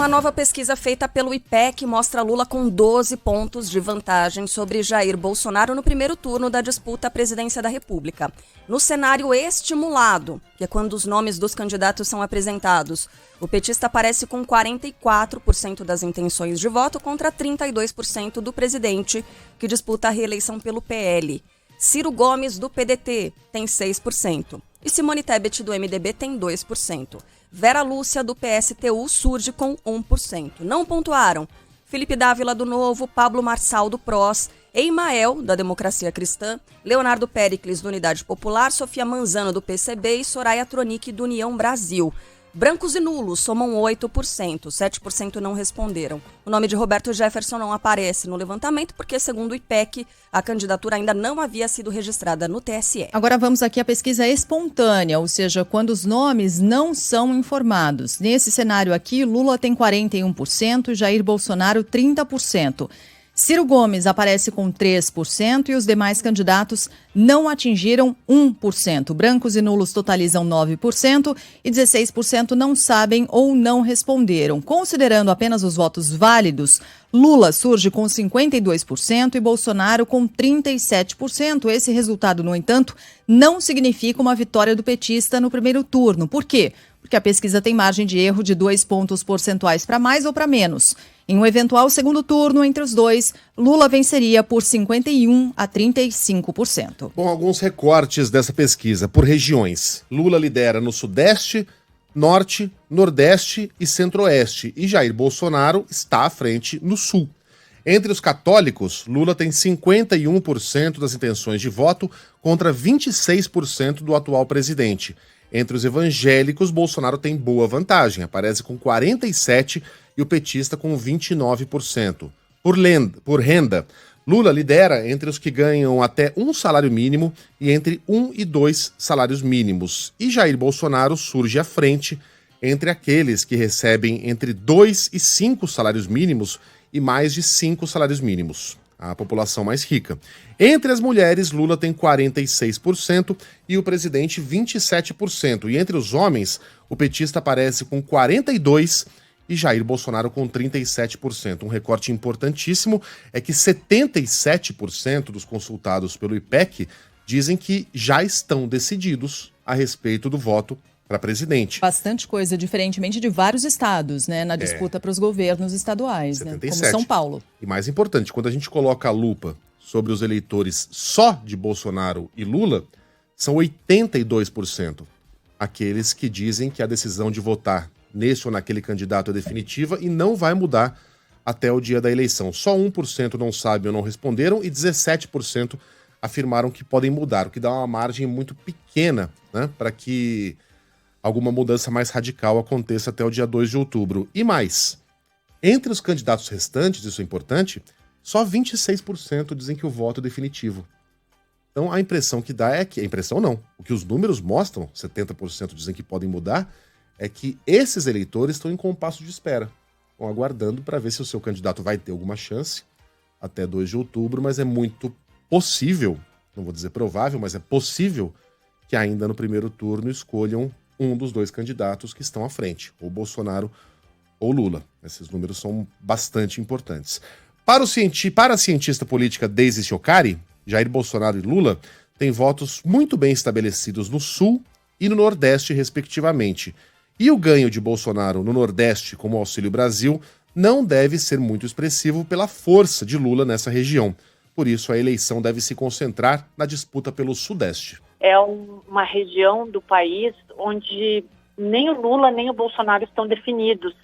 Uma nova pesquisa feita pelo IPEC mostra Lula com 12 pontos de vantagem sobre Jair Bolsonaro no primeiro turno da disputa à presidência da República. No cenário estimulado, que é quando os nomes dos candidatos são apresentados, o petista aparece com 44% das intenções de voto contra 32% do presidente, que disputa a reeleição pelo PL. Ciro Gomes, do PDT, tem 6%. E Simone Tebet, do MDB, tem 2%. Vera Lúcia, do PSTU, surge com 1%. Não pontuaram Felipe Dávila, do Novo, Pablo Marçal, do PROS, Eimael, da Democracia Cristã, Leonardo Péricles, do Unidade Popular, Sofia Manzano, do PCB e Soraya Tronic, do União Brasil. Brancos e nulos somam 8%, 7% não responderam. O nome de Roberto Jefferson não aparece no levantamento porque, segundo o IPEC, a candidatura ainda não havia sido registrada no TSE. Agora vamos aqui à pesquisa espontânea, ou seja, quando os nomes não são informados. Nesse cenário aqui, Lula tem 41%, Jair Bolsonaro 30%. Ciro Gomes aparece com 3% e os demais candidatos não atingiram 1%. Brancos e nulos totalizam 9% e 16% não sabem ou não responderam. Considerando apenas os votos válidos, Lula surge com 52% e Bolsonaro com 37%. Esse resultado, no entanto, não significa uma vitória do petista no primeiro turno. Por quê? Porque a pesquisa tem margem de erro de 2 pontos percentuais para mais ou para menos. Em um eventual segundo turno entre os dois, Lula venceria por 51% a 35%. Bom, alguns recortes dessa pesquisa por regiões. Lula lidera no Sudeste, Norte, Nordeste e Centro-Oeste, e Jair Bolsonaro está à frente no Sul. Entre os católicos, Lula tem 51% das intenções de voto contra 26% do atual presidente. Entre os evangélicos, Bolsonaro tem boa vantagem, aparece com 47% e o petista com 29%. Por renda, Lula lidera entre os que ganham até um salário mínimo e entre 1 e 2 salários mínimos. E Jair Bolsonaro surge à frente entre aqueles que recebem entre 2 e 5 salários mínimos e mais de 5 salários mínimos, a população mais rica. Entre as mulheres, Lula tem 46% e o presidente 27%. E entre os homens, o petista aparece com 42% e Jair Bolsonaro com 37%. Um recorte importantíssimo é que 77% dos consultados pelo IPEC dizem que já estão decididos a respeito do voto para presidente. Bastante coisa, diferentemente de vários estados, né, na disputa para os governos estaduais, 77. Né, como São Paulo. E mais importante, quando a gente coloca a lupa sobre os eleitores só de Bolsonaro e Lula, são 82% aqueles que dizem que a decisão de votar nesse ou naquele candidato é definitiva e não vai mudar até o dia da eleição. Só 1% não sabem ou não responderam e 17% afirmaram que podem mudar, o que dá uma margem muito pequena, né, para que alguma mudança mais radical aconteça até o dia 2 de outubro. E mais, entre os candidatos restantes, isso é importante, só 26% dizem que o voto é definitivo. Então a impressão que dá é que... A impressão não. O que os números mostram, 70% dizem que podem mudar, é que esses eleitores estão em compasso de espera. Estão aguardando para ver se o seu candidato vai ter alguma chance até 2 de outubro, mas é muito possível, não vou dizer provável, mas é possível que ainda no primeiro turno escolham um dos dois candidatos que estão à frente, ou Bolsonaro ou Lula. Esses números são bastante importantes. Para a cientista política Daisy Chiocari, Jair Bolsonaro e Lula têm votos muito bem estabelecidos no Sul e no Nordeste, respectivamente. E o ganho de Bolsonaro no Nordeste, como o Auxílio Brasil, não deve ser muito expressivo pela força de Lula nessa região. Por isso, a eleição deve se concentrar na disputa pelo Sudeste. É uma região do país onde nem o Lula nem o Bolsonaro estão definidos.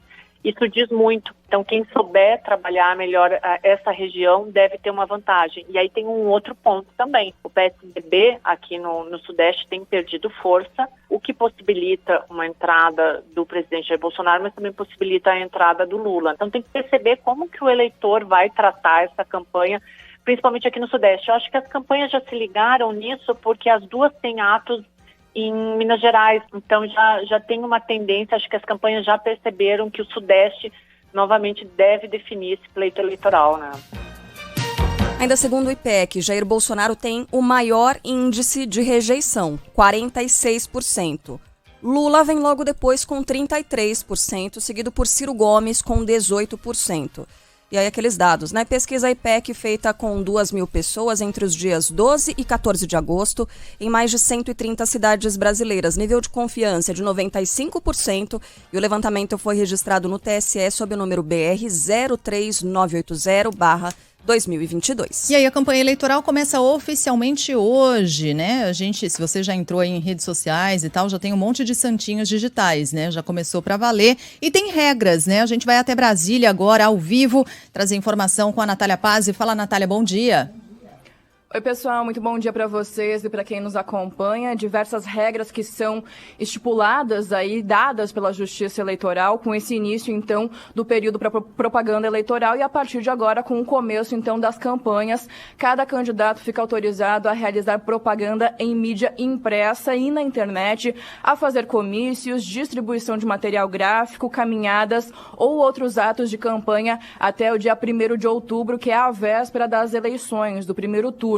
Isso diz muito. Então, quem souber trabalhar melhor essa região deve ter uma vantagem. E aí tem um outro ponto também. O PSDB aqui no Sudeste tem perdido força, o que possibilita uma entrada do presidente Jair Bolsonaro, mas também possibilita a entrada do Lula. Então, tem que perceber como que o eleitor vai tratar essa campanha, principalmente aqui no Sudeste. Eu acho que as campanhas já se ligaram nisso porque as duas têm atos em Minas Gerais, então já tem uma tendência, acho que as campanhas já perceberam que o Sudeste novamente deve definir esse pleito eleitoral, né? Ainda segundo o IPEC, Jair Bolsonaro tem o maior índice de rejeição, 46%. Lula vem logo depois com 33%, seguido por Ciro Gomes com 18%. E aí aqueles dados, né? Pesquisa IPEC feita com 2.000 pessoas entre os dias 12 e 14 de agosto em mais de 130 cidades brasileiras. Nível de confiança de 95% e o levantamento foi registrado no TSE sob o número BR 03980/2022. E aí a campanha eleitoral começa oficialmente hoje, né? Se você já entrou aí em redes sociais e tal, já tem um monte de santinhos digitais, né? Já começou para valer e tem regras, né? A gente vai até Brasília agora, ao vivo, trazer informação com a Natália Pazzi. Fala, Natália, bom dia. Oi, pessoal, muito bom dia para vocês e para quem nos acompanha. Diversas regras que são estipuladas aí, dadas pela Justiça Eleitoral, com esse início, então, do período para propaganda eleitoral e a partir de agora, com o começo, então, das campanhas, cada candidato fica autorizado a realizar propaganda em mídia impressa e na internet, a fazer comícios, distribuição de material gráfico, caminhadas ou outros atos de campanha até o dia 1º de outubro, que é a véspera das eleições, do primeiro turno.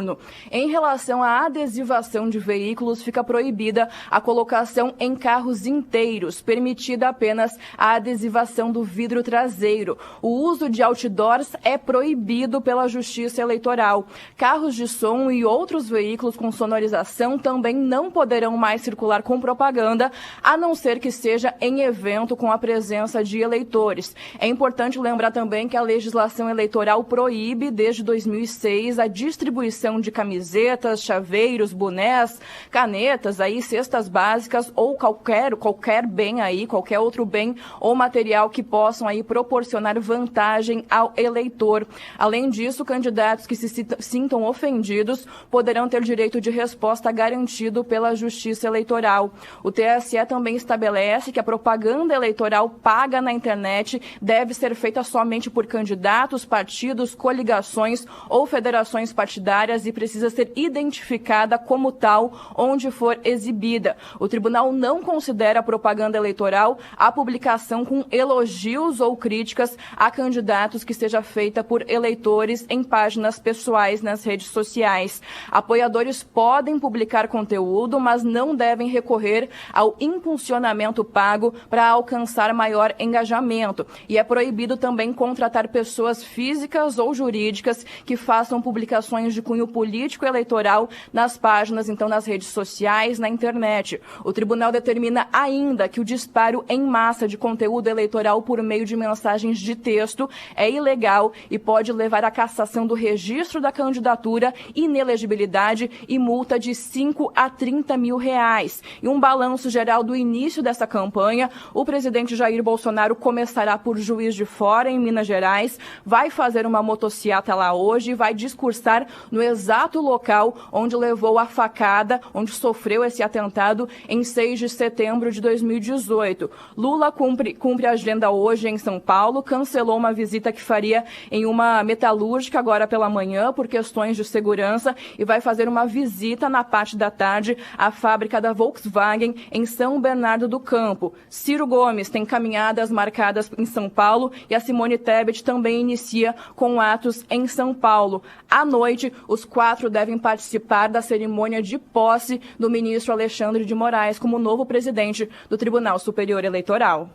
Em relação à adesivação de veículos, fica proibida a colocação em carros inteiros, permitida apenas a adesivação do vidro traseiro. O uso de outdoors é proibido pela Justiça Eleitoral. Carros de som e outros veículos com sonorização também não poderão mais circular com propaganda, a não ser que seja em evento com a presença de eleitores. É importante lembrar também que a legislação eleitoral proíbe, desde 2006, a distribuição de camisetas, chaveiros, bonés, canetas, aí, cestas básicas ou qualquer bem aí, qualquer outro bem ou material que possam aí proporcionar vantagem ao eleitor. Além disso, candidatos que se sintam ofendidos poderão ter direito de resposta garantido pela Justiça Eleitoral. O TSE também estabelece que a propaganda eleitoral paga na internet deve ser feita somente por candidatos, partidos, coligações ou federações partidárias e precisa ser identificada como tal onde for exibida. O tribunal não considera propaganda eleitoral a publicação com elogios ou críticas a candidatos que seja feita por eleitores em páginas pessoais nas redes sociais. Apoiadores podem publicar conteúdo, mas não devem recorrer ao impulsionamento pago para alcançar maior engajamento. E é proibido também contratar pessoas físicas ou jurídicas que façam publicações de cunho político eleitoral nas páginas, então nas redes sociais, na internet. O tribunal determina ainda que o disparo em massa de conteúdo eleitoral por meio de mensagens de texto é ilegal e pode levar à cassação do registro da candidatura, inelegibilidade e multa de 5 a 30 mil reais. E um balanço geral do início dessa campanha, o presidente Jair Bolsonaro começará por Juiz de Fora, em Minas Gerais, vai fazer uma motociata lá hoje e vai discursar no exato local onde levou a facada, onde sofreu esse atentado em 6 de setembro de 2018. Lula cumpre a agenda hoje em São Paulo, cancelou uma visita que faria em uma metalúrgica agora pela manhã por questões de segurança e vai fazer uma visita na parte da tarde à fábrica da Volkswagen em São Bernardo do Campo. Ciro Gomes tem caminhadas marcadas em São Paulo e a Simone Tebet também inicia com atos em São Paulo. À noite, os 4 devem participar da cerimônia de posse do ministro Alexandre de Moraes como novo presidente do Tribunal Superior Eleitoral.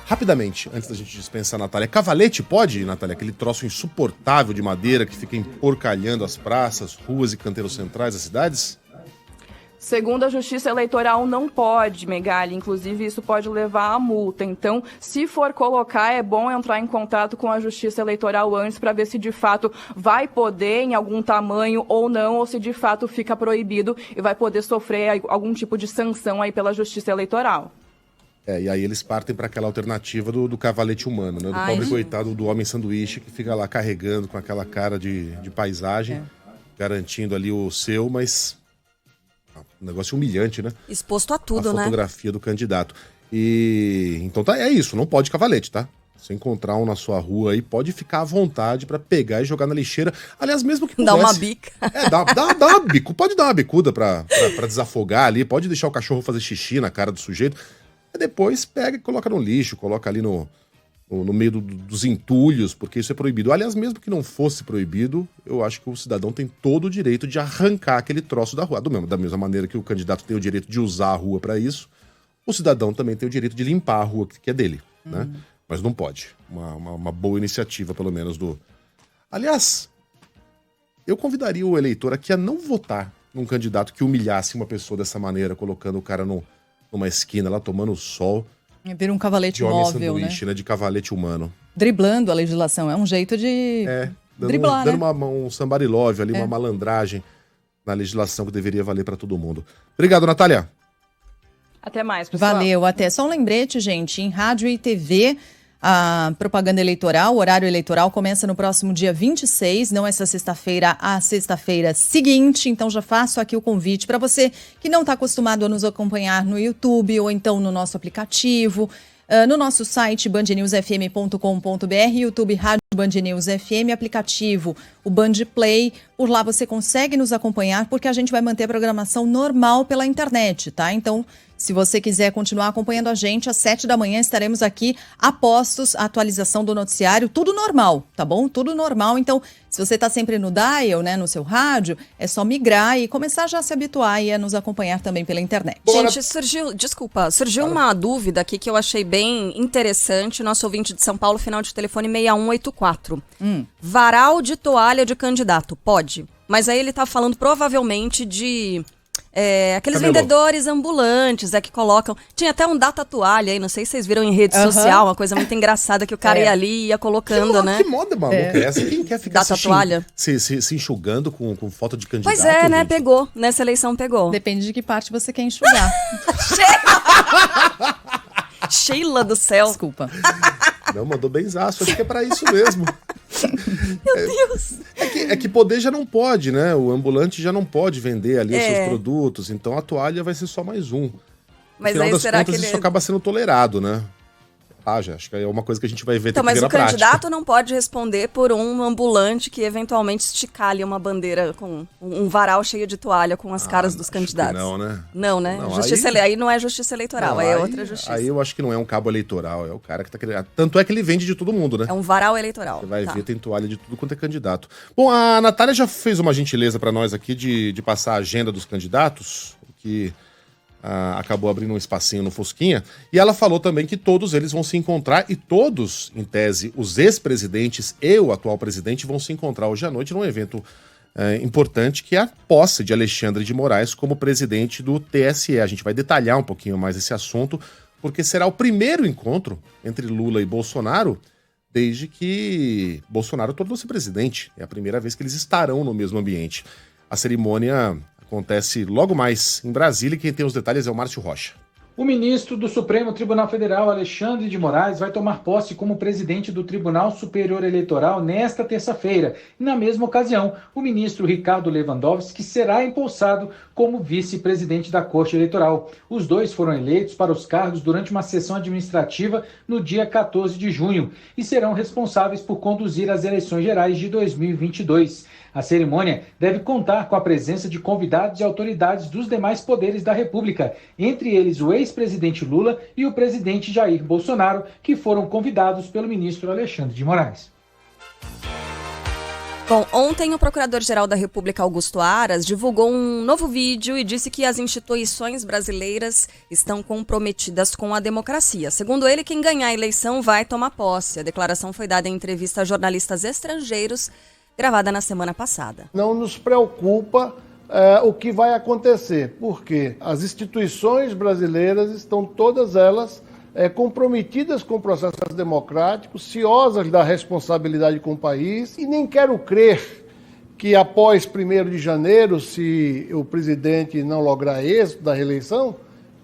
Rapidamente, antes da gente dispensar a Natália, cavalete pode, Natália? Aquele troço insuportável de madeira que fica emporcalhando as praças, ruas e canteiros centrais das cidades? Segundo a Justiça Eleitoral, não pode, Megali. Inclusive, isso pode levar a multa. Então, se for colocar, é bom entrar em contato com a Justiça Eleitoral antes para ver se de fato vai poder em algum tamanho ou não, ou se de fato fica proibido e vai poder sofrer algum tipo de sanção aí pela Justiça Eleitoral. E aí eles partem para aquela alternativa do cavalete humano, né? Do pobre coitado do homem sanduíche que fica lá carregando com aquela cara de paisagem, garantindo ali o seu, mas... um negócio humilhante, né? Exposto a tudo, né? A fotografia do candidato. E então é isso, não pode cavalete, tá? Se encontrar um na sua rua aí, pode ficar à vontade pra pegar e jogar na lixeira. Aliás, mesmo que pudesse... Dá uma bica. Dá uma bico. Pode dar uma bicuda pra desafogar ali, pode deixar o cachorro fazer xixi na cara do sujeito. E depois pega e coloca no lixo, coloca ali no meio dos entulhos, porque isso é proibido. Aliás, mesmo que não fosse proibido, eu acho que o cidadão tem todo o direito de arrancar aquele troço da rua. Da mesma maneira que o candidato tem o direito de usar a rua para isso, o cidadão também tem o direito de limpar a rua que é dele, né? Mas não pode. Uma boa iniciativa, pelo menos, do... Aliás, eu convidaria o eleitor aqui a não votar num candidato que humilhasse uma pessoa dessa maneira, colocando o cara numa esquina lá, tomando sol. Vira um cavalete de homem móvel, sanduíche, né? De cavalete humano. Driblando a legislação. É um jeito de driblar, dando né? um somebody love ali, uma malandragem na legislação que deveria valer para todo mundo. Obrigado, Natália. Até mais, pessoal. Valeu, até. Só um lembrete, gente, em rádio e TV, a propaganda eleitoral, o horário eleitoral começa no próximo dia 26, não essa sexta-feira, a sexta-feira seguinte. Então já faço aqui o convite para você que não está acostumado a nos acompanhar no YouTube ou então no nosso aplicativo, no nosso site bandnewsfm.com.br, YouTube Rádio Band News FM, aplicativo o Band Play. Por lá você consegue nos acompanhar porque a gente vai manter a programação normal pela internet, tá? Então, se você quiser continuar acompanhando a gente, às 7 da manhã estaremos aqui a postos, a atualização do noticiário, tudo normal, tá bom? Tudo normal. Então, se você está sempre no dial, né, no seu rádio, é só migrar e começar já a se habituar e a nos acompanhar também pela internet. Gente, surgiu uma dúvida aqui que eu achei bem interessante. Nosso ouvinte de São Paulo, final de telefone 6184. Varal de toalha de candidato, pode. Mas aí ele tá falando provavelmente de... aqueles vendedores ambulantes que colocam... Tinha até um data toalha aí, não sei se vocês viram em rede social, uma coisa muito engraçada que o cara ia ali e ia colocando, né? Que moda maluca é essa? Quem quer ficar data toalha? Se enxugando com foto de candidato? Pois é, né? Gente? Pegou. Nessa eleição pegou. Depende de que parte você quer enxugar. Sheila do céu. Desculpa. Não, mandou benzaço. Acho que é pra isso mesmo. Meu Deus. É que poder já não pode, né? O ambulante já não pode vender ali os seus produtos. Então a toalha vai ser só mais um. Mas no final aí das será contas, que ele... isso acaba sendo tolerado, né? Já acho que é uma coisa que a gente vai ver Então, ter que mas ver o na prática. candidato não pode responder por um ambulante que eventualmente esticar ali uma bandeira com um varal cheio de toalha com as caras dos candidatos. Não, né? Não, né? Não, aí não é justiça eleitoral, Não, aí é outra justiça. Aí eu acho que não é um cabo eleitoral, é o cara que tá querendo. Tanto é que ele vende de todo mundo, né? É um varal eleitoral. Você vai ver, tem toalha de tudo quanto é candidato. Bom, a Natália já fez uma gentileza pra nós aqui de passar a agenda dos candidatos, o que acabou abrindo um espacinho no Fusquinha. E ela falou também que todos eles vão se encontrar, e todos, em tese, os ex-presidentes e o atual presidente vão se encontrar hoje à noite num evento importante, que é a posse de Alexandre de Moraes como presidente do TSE. A gente vai detalhar um pouquinho mais esse assunto, porque será o primeiro encontro entre Lula e Bolsonaro desde que Bolsonaro tornou-se presidente. É a primeira vez que eles estarão no mesmo ambiente. A cerimônia acontece logo mais em Brasília, e quem tem os detalhes é o Márcio Rocha. O ministro do Supremo Tribunal Federal, Alexandre de Moraes, vai tomar posse como presidente do Tribunal Superior Eleitoral nesta terça-feira. E, na mesma ocasião, o ministro Ricardo Lewandowski será empossado como vice-presidente da Corte Eleitoral. Os dois foram eleitos para os cargos durante uma sessão administrativa no dia 14 de junho e serão responsáveis por conduzir as eleições gerais de 2022. A cerimônia deve contar com a presença de convidados e autoridades dos demais poderes da República, entre eles o ex-presidente Lula e o presidente Jair Bolsonaro, que foram convidados pelo ministro Alexandre de Moraes. Bom, ontem o Procurador-Geral da República, Augusto Aras, divulgou um novo vídeo e disse que as instituições brasileiras estão comprometidas com a democracia. Segundo ele, quem ganhar a eleição vai tomar posse. A declaração foi dada em entrevista a jornalistas estrangeiros, gravada na semana passada. Não nos preocupa o que vai acontecer, porque as instituições brasileiras estão todas elas comprometidas com processos democráticos, ciosas da responsabilidade com o país, e nem quero crer que após 1º de janeiro, se o presidente não lograr êxito da reeleição,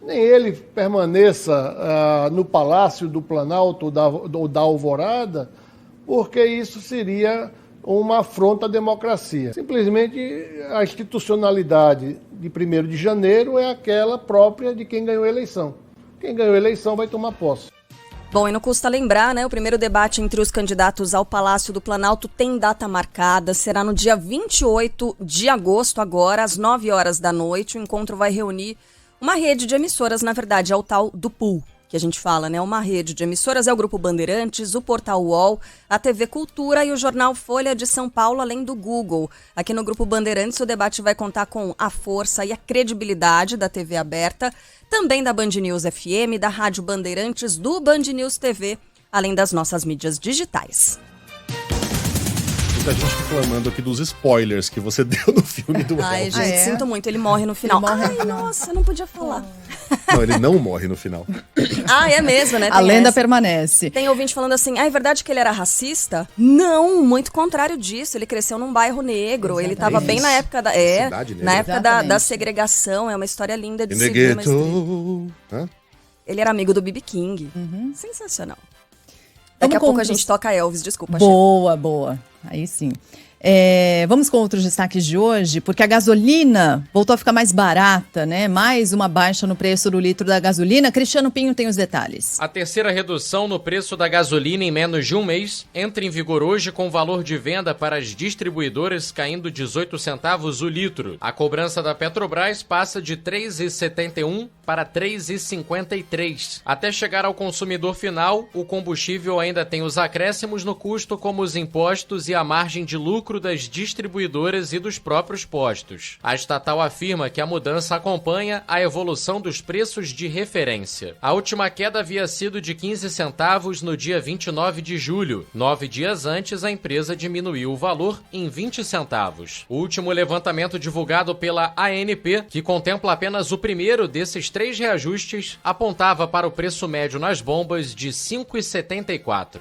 nem ele permaneça no Palácio do Planalto ou da Alvorada, porque isso seria uma afronta à democracia. Simplesmente a institucionalidade de 1º de janeiro é aquela própria de quem ganhou a eleição. Quem ganhou a eleição vai tomar posse. Bom, e não custa lembrar, né? O primeiro debate entre os candidatos ao Palácio do Planalto tem data marcada. Será no dia 28 de agosto, agora, às 9 horas da noite. O encontro vai reunir uma rede de emissoras, na verdade, é o tal do PUL, que a gente fala, né? Uma rede de emissoras é o Grupo Bandeirantes, o Portal UOL, a TV Cultura e o jornal Folha de São Paulo, além do Google. Aqui no Grupo Bandeirantes o debate vai contar com a força e a credibilidade da TV aberta, também da Band News FM, da Rádio Bandeirantes, do Band News TV, além das nossas mídias digitais. Muita gente reclamando aqui dos spoilers que você deu no filme do Ai, Elvis. gente, sinto muito, ele morre no final. Nossa, não podia falar. Não, ele não morre no final. É mesmo, né? A lenda permanece. Tem ouvinte falando assim, é verdade que ele era racista? Não, muito contrário disso. Ele cresceu num bairro negro, ele estava bem na época da... na época da segregação, é uma história linda de se ver. Ele era amigo do B.B. King. Sensacional. Daqui a pouco a gente toca Elvis, desculpa. Boa. Aí sim. Vamos com outros destaques de hoje, porque a gasolina voltou a ficar mais barata, né? Mais uma baixa no preço do litro da gasolina. Cristiano Pinho tem os detalhes. A terceira redução no preço da gasolina em menos de um mês entra em vigor hoje com o valor de venda para as distribuidoras caindo 18 centavos o litro. A cobrança da Petrobras passa de R$ 3,71 para R$ 3,53. Até chegar ao consumidor final, o combustível ainda tem os acréscimos no custo, como os impostos e a margem de lucro das distribuidoras e dos próprios postos. A estatal afirma que a mudança acompanha a evolução dos preços de referência. A última queda havia sido de 15 centavos no dia 29 de julho. 9 dias antes, a empresa diminuiu o valor em 20 centavos. O último levantamento divulgado pela ANP, que contempla apenas o primeiro desses 3 reajustes, apontava para o preço médio nas bombas de R$ 5,74.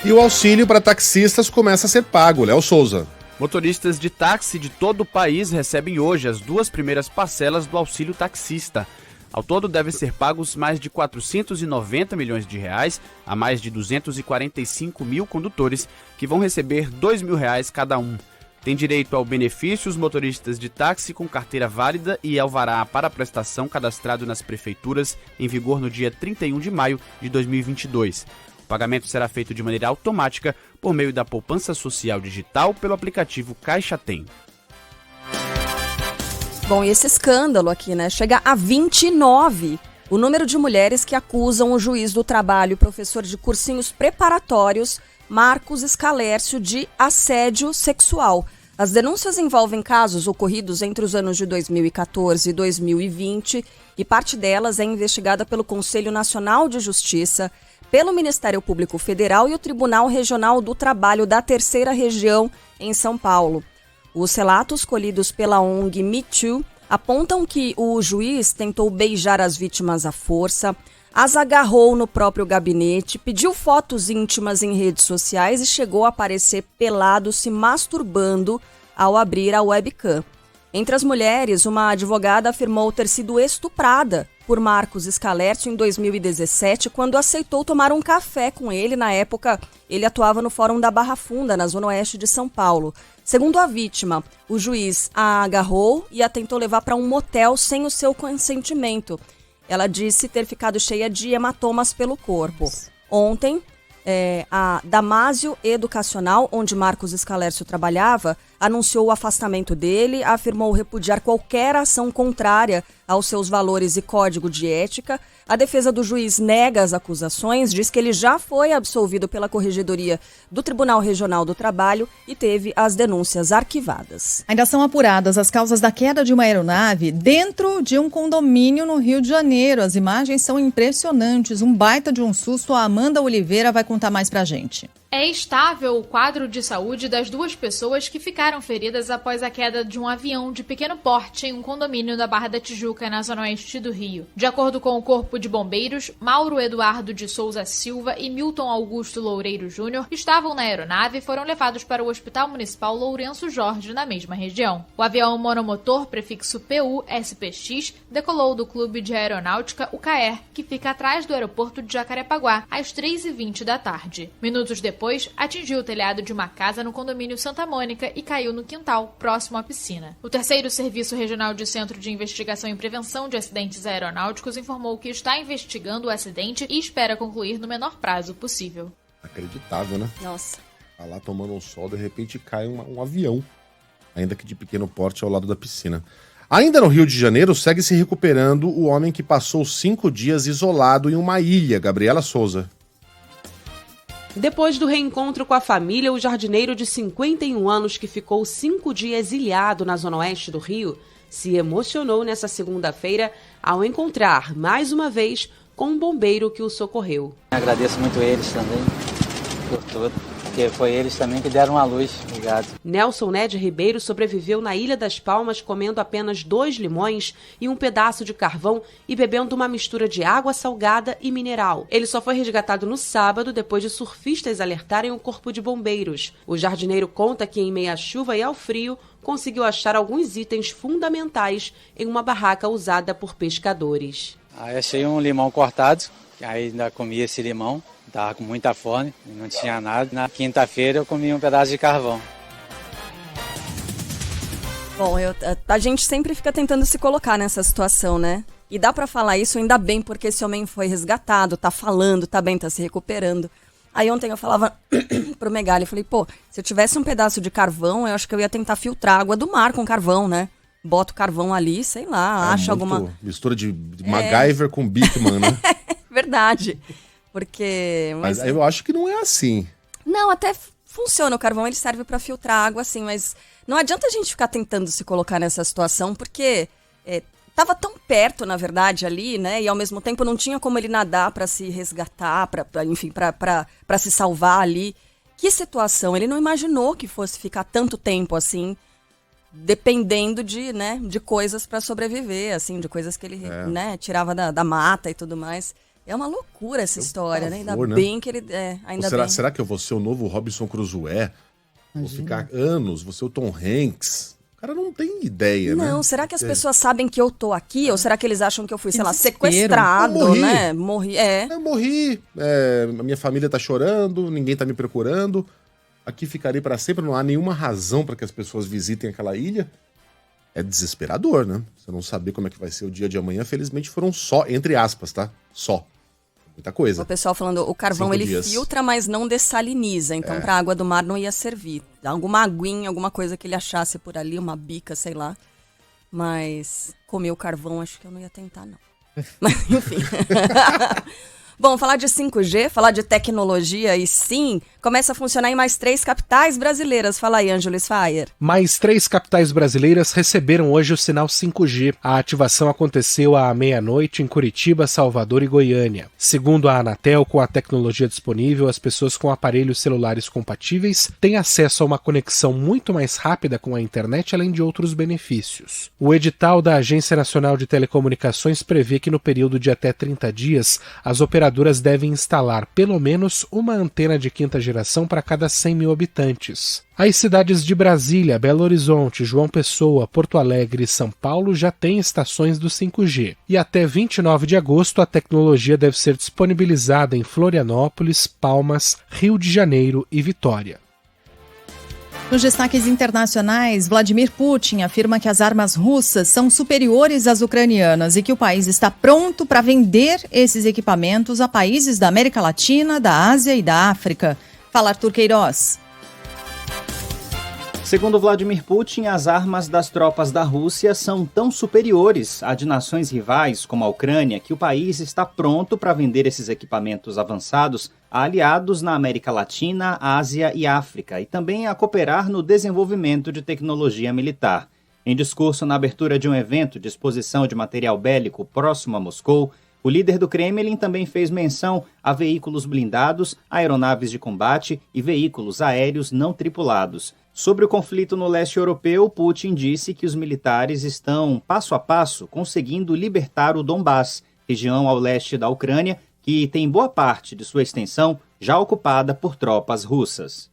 E o auxílio para taxistas começa a ser pago. Léo Souza. Motoristas de táxi de todo o país recebem hoje as 2 primeiras parcelas do auxílio taxista. Ao todo, devem ser pagos mais de 490 milhões de reais a mais de 245 mil condutores, que vão receber R$ 2.000 cada um. Tem direito ao benefício os motoristas de táxi com carteira válida e alvará para prestação cadastrado nas prefeituras, em vigor no dia 31 de maio de 2022. O pagamento será feito de maneira automática por meio da poupança social digital pelo aplicativo Caixa Tem. Bom, e esse escândalo aqui, né? Chega a 29 o número de mulheres que acusam o juiz do trabalho, professor de cursinhos preparatórios, Marcos Scalércio, de assédio sexual. As denúncias envolvem casos ocorridos entre os anos de 2014 e 2020 e parte delas é investigada pelo Conselho Nacional de Justiça, pelo Ministério Público Federal e o Tribunal Regional do Trabalho da Terceira Região, em São Paulo. Os relatos colhidos pela ONG Me Too apontam que o juiz tentou beijar as vítimas à força, as agarrou no próprio gabinete, pediu fotos íntimas em redes sociais e chegou a aparecer pelado se masturbando ao abrir a webcam. Entre as mulheres, uma advogada afirmou ter sido estuprada por Marcos Scalércio em 2017, quando aceitou tomar um café com ele. Na época, ele atuava no Fórum da Barra Funda, na zona oeste de São Paulo. Segundo a vítima, o juiz a agarrou e a tentou levar para um motel sem o seu consentimento. Ela disse ter ficado cheia de hematomas pelo corpo. Ontem, a Damásio Educacional, onde Marcos Scalércio trabalhava, anunciou o afastamento dele, afirmou repudiar qualquer ação contrária aos seus valores e código de ética. A defesa do juiz nega as acusações, diz que ele já foi absolvido pela Corregedoria do Tribunal Regional do Trabalho e teve as denúncias arquivadas. Ainda são apuradas as causas da queda de uma aeronave dentro de um condomínio no Rio de Janeiro. As imagens são impressionantes, um baita de um susto. A Amanda Oliveira vai contar mais pra gente. É estável o quadro de saúde das 2 pessoas que ficaram feridas após a queda de um avião de pequeno porte em um condomínio da Barra da Tijuca, na zona oeste do Rio. De acordo com o Corpo de Bombeiros, Mauro Eduardo de Souza Silva e Milton Augusto Loureiro Júnior estavam na aeronave e foram levados para o Hospital Municipal Lourenço Jorge, na mesma região. O avião monomotor, prefixo PU-SPX, decolou do Clube de Aeronáutica UCAER, que fica atrás do aeroporto de Jacarepaguá, às 3h20 da tarde. Minutos depois, atingiu o telhado de uma casa no condomínio Santa Mônica e caiu no quintal, próximo à piscina. O terceiro Serviço Regional de Centro de Investigação e Prevenção de Acidentes Aeronáuticos informou que está investigando o acidente e espera concluir no menor prazo possível. Acreditável, né? Nossa. Tá lá tomando um sol, de repente cai um avião, ainda que de pequeno porte, ao lado da piscina. Ainda no Rio de Janeiro, segue se recuperando o homem que passou 5 dias isolado em uma ilha, Gabriela Souza. Depois do reencontro com a família, o jardineiro de 51 anos que ficou 5 dias ilhado na zona oeste do Rio se emocionou nessa segunda-feira ao encontrar, mais uma vez, com um bombeiro que o socorreu. Agradeço muito eles também por tudo, porque foi eles também que deram a luz. Obrigado. Nelson Ned Ribeiro sobreviveu na Ilha das Palmas comendo apenas 2 limões e um pedaço de carvão e bebendo uma mistura de água salgada e mineral. Ele só foi resgatado no sábado depois de surfistas alertarem o corpo de bombeiros. O jardineiro conta que em meia chuva e ao frio conseguiu achar alguns itens fundamentais em uma barraca usada por pescadores. Aí achei um limão cortado, aí ainda comi esse limão. Estava com muita fome, não tinha nada. Na quinta-feira eu comi um pedaço de carvão. Bom, a gente sempre fica tentando se colocar nessa situação, né? E dá pra falar isso ainda bem, porque esse homem foi resgatado, tá falando, tá bem, tá se recuperando. Aí ontem eu falava pro Megali, eu falei, pô, se eu tivesse um pedaço de carvão, eu acho que eu ia tentar filtrar água do mar com carvão, né? Bota o carvão ali, sei lá, acha alguma... Mistura de MacGyver com Bigman, né? Verdade. Porque... Mas eu acho que não é assim. Não, até funciona. O carvão ele serve pra filtrar água, assim, mas não adianta a gente ficar tentando se colocar nessa situação, porque tava tão perto, na verdade, ali, né? E ao mesmo tempo não tinha como ele nadar pra se resgatar, enfim, pra se salvar ali. Que situação! Ele não imaginou que fosse ficar tanto tempo assim, dependendo de coisas pra sobreviver, assim, de coisas que ele né, tirava da mata e tudo mais. É uma loucura essa história, né? Ainda bem que ele... Será que eu vou ser o novo Robinson Crusoe? Vou ficar anos, vou ser o Tom Hanks? O cara não tem ideia, né? Não, será que as pessoas sabem que eu tô aqui? Ou será que eles acham que eu fui, sei lá, sequestrado, né? Morri, Eu morri, a minha família tá chorando, ninguém tá me procurando. Aqui ficarei pra sempre, não há nenhuma razão pra que as pessoas visitem aquela ilha. É desesperador, né? Você não saber como é que vai ser o dia de amanhã. Felizmente foram só, entre aspas, tá? Só. Muita coisa. O pessoal falando, o carvão ele filtra, mas não dessaliniza. Então pra água do mar não ia servir. Alguma aguinha, alguma coisa que ele achasse por ali, uma bica, sei lá. Mas comer o carvão acho que eu não ia tentar, não. Mas enfim. Bom, falar de 5G, falar de tecnologia e sim, começa a funcionar em mais 3 capitais brasileiras. Fala aí, Ângelo Sfayer. Mais 3 capitais brasileiras receberam hoje o sinal 5G. A ativação aconteceu à meia-noite em Curitiba, Salvador e Goiânia. Segundo a Anatel, com a tecnologia disponível, as pessoas com aparelhos celulares compatíveis têm acesso a uma conexão muito mais rápida com a internet, além de outros benefícios. O edital da Agência Nacional de Telecomunicações prevê que no período de até 30 dias, as operadoras devem instalar pelo menos uma antena de 5ª geração para cada 100 mil habitantes. As cidades de Brasília, Belo Horizonte, João Pessoa, Porto Alegre e São Paulo já têm estações do 5G. E até 29 de agosto a tecnologia deve ser disponibilizada em Florianópolis, Palmas, Rio de Janeiro e Vitória. Nos destaques internacionais, Vladimir Putin afirma que as armas russas são superiores às ucranianas e que o país está pronto para vender esses equipamentos a países da América Latina, da Ásia e da África. Fala, Arthur Queiroz. Segundo Vladimir Putin, as armas das tropas da Rússia são tão superiores a de nações rivais como a Ucrânia que o país está pronto para vender esses equipamentos avançados a aliados na América Latina, Ásia e África e também a cooperar no desenvolvimento de tecnologia militar. Em discurso na abertura de um evento de exposição de material bélico próximo a Moscou, o líder do Kremlin também fez menção a veículos blindados, aeronaves de combate e veículos aéreos não tripulados. Sobre o conflito no leste europeu, Putin disse que os militares estão, passo a passo, conseguindo libertar o Donbass, região ao leste da Ucrânia, que tem boa parte de sua extensão já ocupada por tropas russas.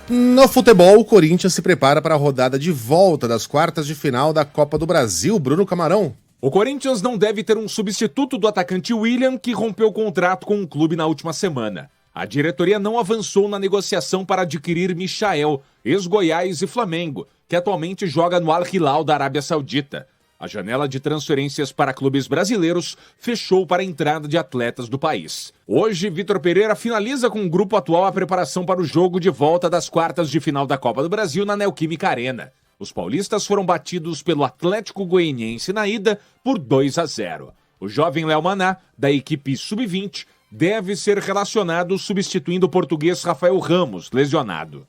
No futebol, o Corinthians se prepara para a rodada de volta das quartas de final da Copa do Brasil. Bruno Camarão. O Corinthians não deve ter um substituto do atacante William, que rompeu o contrato com o clube na última semana. A diretoria não avançou na negociação para adquirir Michael, ex-Goiás e Flamengo, que atualmente joga no Al Hilal da Arábia Saudita. A janela de transferências para clubes brasileiros fechou para a entrada de atletas do país. Hoje, Vitor Pereira finaliza com o grupo atual a preparação para o jogo de volta das quartas de final da Copa do Brasil na Neoquímica Arena. Os paulistas foram batidos pelo Atlético Goianiense na ida por 2-0. O jovem Léo Maná, da equipe Sub-20, deve ser relacionado substituindo o português Rafael Ramos, lesionado.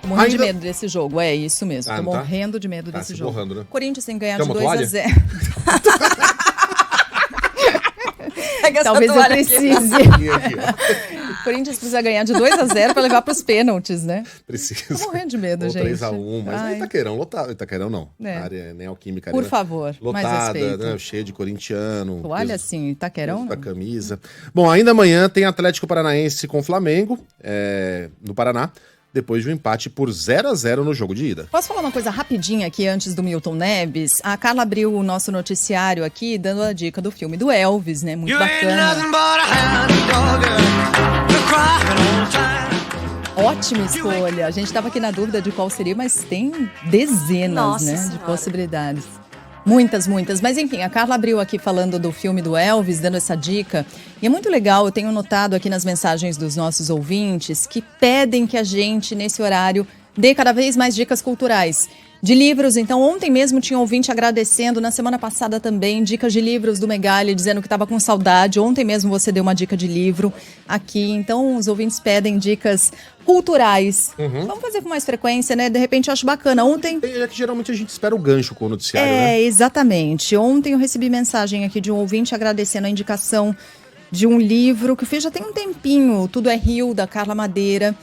Tô morrendo de medo desse jogo, é isso mesmo. Tô morrendo de medo desse jogo. Borrando, né? Corinthians tem que ganhar de Chama 2-0. Talvez eu precise. O Corinthians precisa ganhar de 2-0 para levar para os pênaltis, né? Precisa. Tô morrendo de medo, ou gente. 3-1, mas aí Itaquerão lotado. Itaquerão não. A área Neoquímica. Por favor, lotada, mais respeito. Né? Cheio de corintiano. Olha assim, Itaquerão da camisa. Bom, ainda amanhã tem Atlético Paranaense com Flamengo, no Paraná, depois de um empate por 0-0 no jogo de ida. Posso falar uma coisa rapidinha aqui antes do Milton Neves? A Carla abriu o nosso noticiário aqui dando a dica do filme do Elvis, né? Muito bacana. Ótima escolha. A gente estava aqui na dúvida de qual seria, mas tem dezenas, de possibilidades. Muitas. Mas enfim, a Carla abriu aqui falando do filme do Elvis, dando essa dica. E é muito legal, eu tenho notado aqui nas mensagens dos nossos ouvintes que pedem que a gente, nesse horário, dê cada vez mais dicas culturais. De livros, então ontem mesmo tinha um ouvinte agradecendo, na semana passada também, dicas de livros do Megali, dizendo que estava com saudade. Ontem mesmo você deu uma dica de livro aqui, então os ouvintes pedem dicas culturais. Vamos fazer com mais frequência, né? De repente eu acho bacana. Ontem... É que geralmente a gente espera o gancho com o noticiário, né? Exatamente. Ontem eu recebi mensagem aqui de um ouvinte agradecendo a indicação de um livro que fez já tem um tempinho, Tudo é Rio, da Carla Madeira.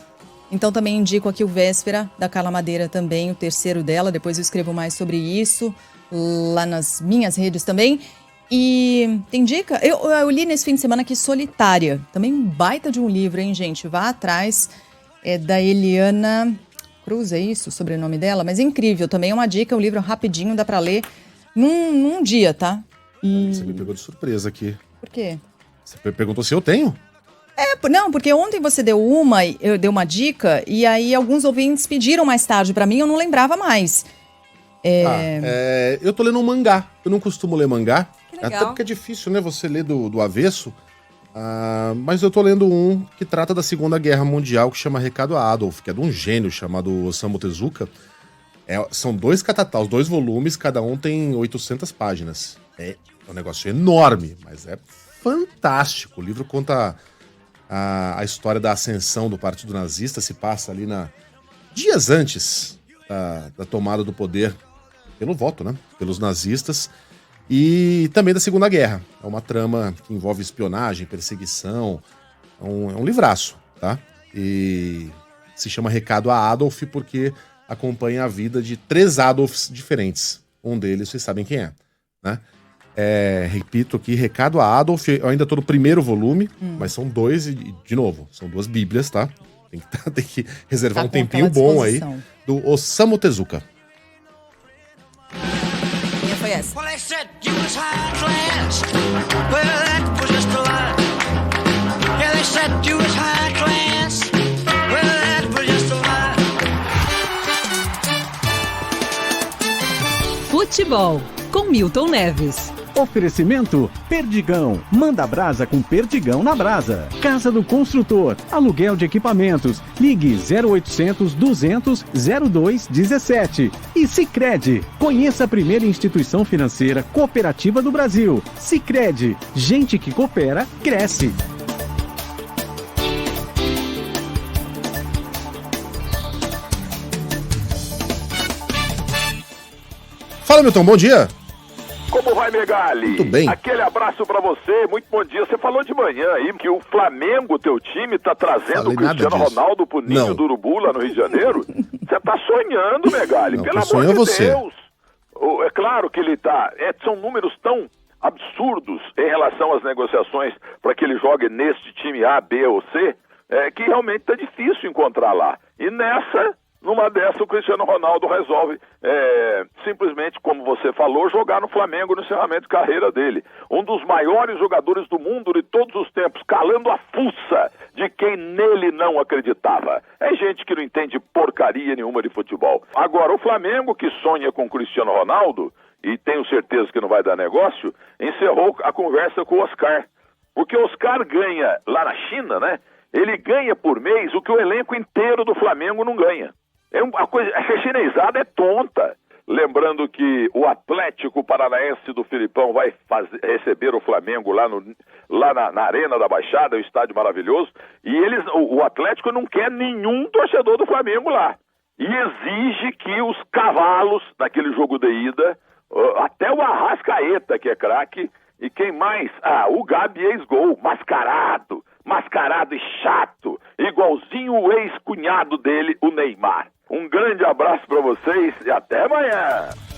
Então também indico aqui o Véspera, da Carla Madeira também, o terceiro dela. Depois eu escrevo mais sobre isso lá nas minhas redes também. E tem dica? Eu li nesse fim de semana aqui Solitária. Também um baita de um livro, hein, gente? Vá atrás. É da Eliana Cruz, é isso o sobrenome dela? Mas é incrível, também é uma dica, um livro rapidinho, dá pra ler num dia, tá? Você me pegou de surpresa aqui. Por quê? Você perguntou se eu tenho? Não, porque ontem você deu eu dei uma dica, e aí alguns ouvintes pediram mais tarde pra mim, eu não lembrava mais. Eu tô lendo um mangá, eu não costumo ler mangá, legal. Até porque é difícil, né, você ler do avesso. Mas eu tô lendo um que trata da Segunda Guerra Mundial, que chama Recado a Adolf, que é de um gênio chamado Osamu Tezuka. São 2 catataus, 2 volumes, cada um tem 800 páginas. É um negócio enorme, mas é fantástico. O livro conta a história da ascensão do Partido Nazista, se passa ali dias antes da tomada do poder pelo voto, né? Pelos nazistas. E também da Segunda Guerra. É uma trama que envolve espionagem, perseguição. É um livraço, tá? E se chama Recado a Adolf porque acompanha a vida de 3 Adolfs diferentes. Um deles, vocês sabem quem é, né? Repito aqui, Recado a Adolf. Eu ainda tô no primeiro volume, mas são 2 e, de novo, são 2 bíblias, tá? Tem que reservar um tempinho bom aí. Do Osamu Tezuka. Foi essa. Futebol, com Milton Neves. Oferecimento Perdigão. Manda brasa com Perdigão na brasa. Casa do Construtor. Aluguel de equipamentos. Ligue 0800 200 0217. E Sicredi. Conheça a primeira instituição financeira cooperativa do Brasil. Sicredi. Gente que coopera, cresce. Fala, Milton, bom dia. Como vai, Megali? Muito bem. Aquele abraço pra você, muito bom dia. Você falou de manhã aí que o Flamengo, teu time, tá trazendo o Cristiano Ronaldo pro ninho do Urubu lá no Rio de Janeiro? Você tá sonhando, Megali, não, pelo amor de você. Deus. É claro que ele tá, são números tão absurdos em relação às negociações para que ele jogue neste time A, B ou C, que realmente tá difícil encontrar lá. E numa dessa, o Cristiano Ronaldo resolve, simplesmente, como você falou, jogar no Flamengo no encerramento de carreira dele. Um dos maiores jogadores do mundo de todos os tempos, calando a fuça de quem nele não acreditava. É gente que não entende porcaria nenhuma de futebol. Agora, o Flamengo, que sonha com o Cristiano Ronaldo, e tenho certeza que não vai dar negócio, encerrou a conversa com o Oscar. Porque o Oscar ganha, lá na China, né? Ele ganha por mês o que o elenco inteiro do Flamengo não ganha. A chinesada é tonta. Lembrando que o Atlético Paranaense do Filipão vai receber o Flamengo lá na Arena da Baixada, um estádio maravilhoso, e o Atlético não quer nenhum torcedor do Flamengo lá. E exige que os cavalos, naquele jogo de ida, até o Arrascaeta, que é craque, e quem mais? O Gabi ex-gol, mascarado e chato, igualzinho o ex-cunhado dele, o Neymar. Um grande abraço para vocês e até amanhã!